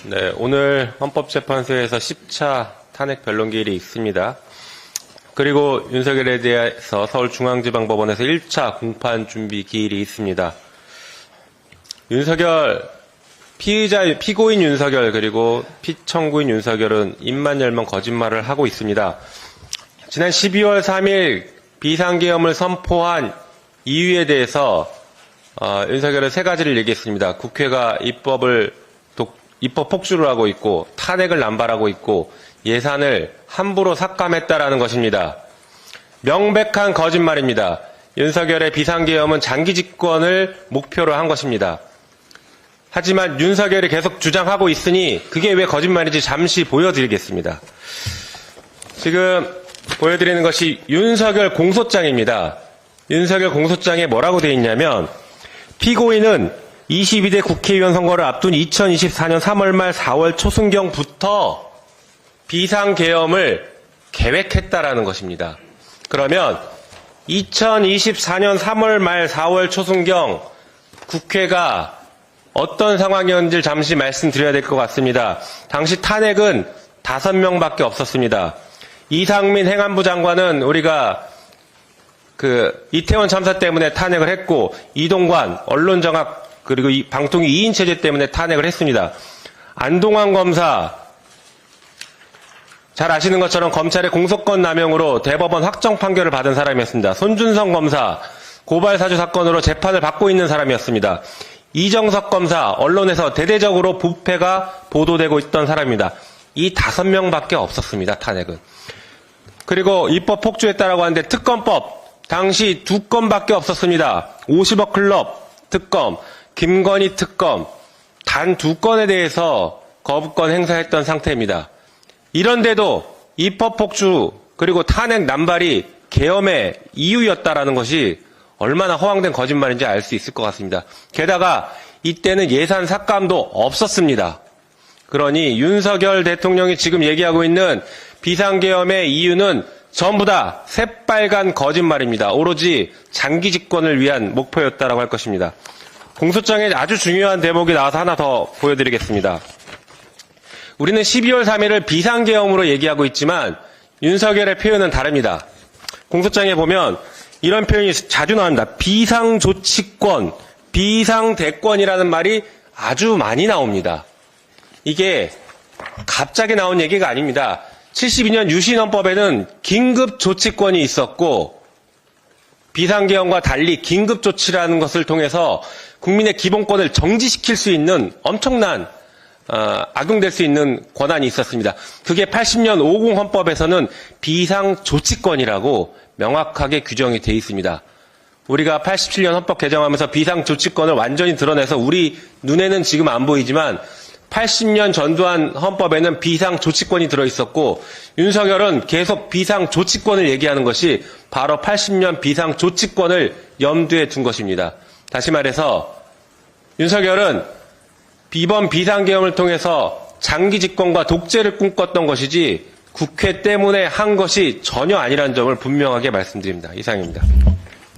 네, 오늘 헌법재판소에서 10차 탄핵 변론기일이 있습니다. 그리고 윤석열에 대해서 서울중앙지방법원에서 1차 공판 준비 기일이 있습니다. 윤석열, 피고인 윤석열 그리고 피청구인 윤석열은 입만 열면 거짓말을 하고 있습니다. 지난 12월 3일 비상계엄을 선포한 이유에 대해서 윤석열은 세 가지를 얘기했습니다. 국회가 입법 폭주를 하고 있고 탄핵을 남발하고 있고 예산을 함부로 삭감했다라는 것입니다. 명백한 거짓말입니다. 윤석열의 비상계엄은 장기 집권을 목표로 한 것입니다. 하지만 윤석열이 계속 주장하고 있으니 그게 왜 거짓말인지 잠시 보여드리겠습니다. 지금 보여드리는 것이 윤석열 공소장입니다. 윤석열 공소장에 뭐라고 되어 있냐면 피고인은 22대 국회의원 선거를 앞둔 2024년 3월 말 4월 초순경부터 비상계엄을 계획했다라는 것입니다. 그러면 2024년 3월 말 4월 초순경 국회가 어떤 상황이었는지 잠시 말씀드려야 될 것 같습니다. 당시 탄핵은 5명밖에 없었습니다. 이상민 행안부 장관은 우리가 이태원 참사 때문에 탄핵을 했고 이동관 언론정악 그리고 방통위 2인 체제 때문에 탄핵을 했습니다. 안동환 검사 잘 아시는 것처럼 검찰의 공소권 남용으로 대법원 확정 판결을 받은 사람이었습니다. 손준성 검사 고발사주 사건으로 재판을 받고 있는 사람이었습니다. 이정석 검사 언론에서 대대적으로 부패가 보도되고 있던 사람입니다. 이 5명밖에 없었습니다. 탄핵은. 그리고 입법 폭주했다라고 하는데 특검법 당시 2건밖에 없었습니다. 50억 클럽 특검, 김건희 특검 단 2건에 대해서 거부권 행사했던 상태입니다. 이런데도 입법 폭주 그리고 탄핵 남발이 계엄의 이유였다라는 것이 얼마나 허황된 거짓말인지 알 수 있을 것 같습니다. 게다가 이때는 예산 삭감도 없었습니다. 그러니 윤석열 대통령이 지금 얘기하고 있는 비상계엄의 이유는 전부 다 새빨간 거짓말입니다. 오로지 장기 집권을 위한 목표였다라고 할 것입니다. 공소장에 아주 중요한 대목이 나와서 하나 더 보여드리겠습니다. 우리는 12월 3일을 비상계엄으로 얘기하고 있지만 윤석열의 표현은 다릅니다. 공소장에 보면 이런 표현이 자주 나옵니다. 비상조치권, 비상대권이라는 말이 아주 많이 나옵니다. 이게 갑자기 나온 얘기가 아닙니다. 72년 유신헌법에는 긴급조치권이 있었고 비상계엄과 달리 긴급조치라는 것을 통해서 국민의 기본권을 정지시킬 수 있는 엄청난 악용될 수 있는 권한이 있었습니다. 그게 80년 50 헌법에서는 비상조치권이라고 명확하게 규정이 되어 있습니다. 우리가 87년 헌법 개정하면서 비상조치권을 완전히 드러내서 우리 눈에는 지금 안 보이지만 80년 전두환 헌법에는 비상조치권이 들어있었고 윤석열은 계속 비상조치권을 얘기하는 것이 바로 80년 비상조치권을 염두에 둔 것입니다. 다시 말해서 윤석열은 이번 비상계엄을 통해서 장기 집권과 독재를 꿈꿨던 것이지 국회 때문에 한 것이 전혀 아니라는 점을 분명하게 말씀드립니다. 이상입니다.